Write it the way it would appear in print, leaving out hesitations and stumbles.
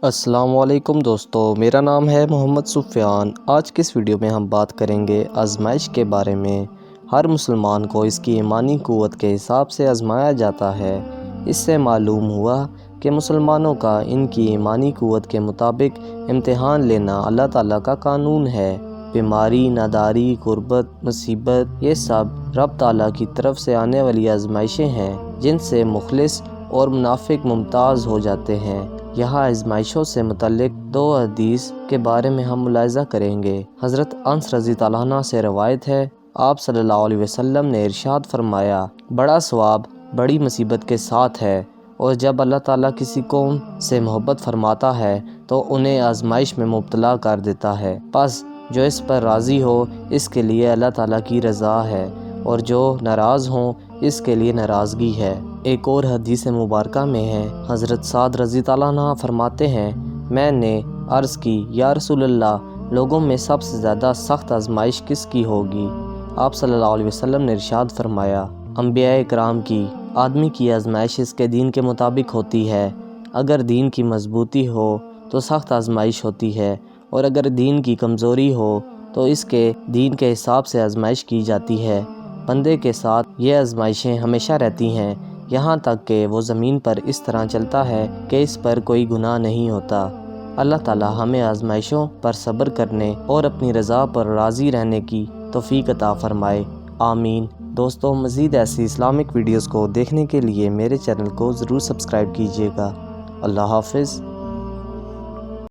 السلام علیکم دوستو، میرا نام ہے محمد سفیان۔ آج کی اس ویڈیو میں ہم بات کریں گے آزمائش کے بارے میں۔ ہر مسلمان کو اس کی ایمانی قوت کے حساب سے آزمایا جاتا ہے۔ اس سے معلوم ہوا کہ مسلمانوں کا ان کی ایمانی قوت کے مطابق امتحان لینا اللہ تعالیٰ کا قانون ہے۔ بیماری، ناداری، غربت، مصیبت، یہ سب رب تعالیٰ کی طرف سے آنے والی آزمائشیں ہیں جن سے مخلص اور منافق ممتاز ہو جاتے ہیں۔ یہاں آزمائشوں سے متعلق 2 حدیث کے بارے میں ہم ملاحظہ کریں گے۔ حضرت انس رضی اللہ عنہ سے روایت ہے، آپ صلی اللہ علیہ وسلم نے ارشاد فرمایا، بڑا ثواب بڑی مصیبت کے ساتھ ہے، اور جب اللہ تعالیٰ کسی قوم سے محبت فرماتا ہے تو انہیں آزمائش میں مبتلا کر دیتا ہے، پس جو اس پر راضی ہو اس کے لیے اللہ تعالیٰ کی رضا ہے، اور جو ناراض ہوں اس کے لیے ناراضگی ہے۔ ایک اور حدیث مبارکہ میں ہے، حضرت سعد رضی اللہ عنہ فرماتے ہیں، میں نے عرض کی، یا رسول اللہ، لوگوں میں سب سے زیادہ سخت آزمائش کس کی ہوگی؟ آپ صلی اللہ علیہ وسلم نے ارشاد فرمایا، انبیاء کرام کی۔ آدمی کی آزمائش اس کے دین کے مطابق ہوتی ہے۔ اگر دین کی مضبوطی ہو تو سخت آزمائش ہوتی ہے، اور اگر دین کی کمزوری ہو تو اس کے دین کے حساب سے آزمائش کی جاتی ہے۔ بندے کے ساتھ یہ آزمائشیں ہمیشہ رہتی ہیں، یہاں تک کہ وہ زمین پر اس طرح چلتا ہے کہ اس پر کوئی گناہ نہیں ہوتا۔ اللہ تعالی ہمیں آزمائشوں پر صبر کرنے اور اپنی رضا پر راضی رہنے کی توفیق عطا فرمائے، آمین۔ دوستو، مزید ایسی اسلامک ویڈیوز کو دیکھنے کے لیے میرے چینل کو ضرور سبسکرائب کیجیے گا۔ اللہ حافظ۔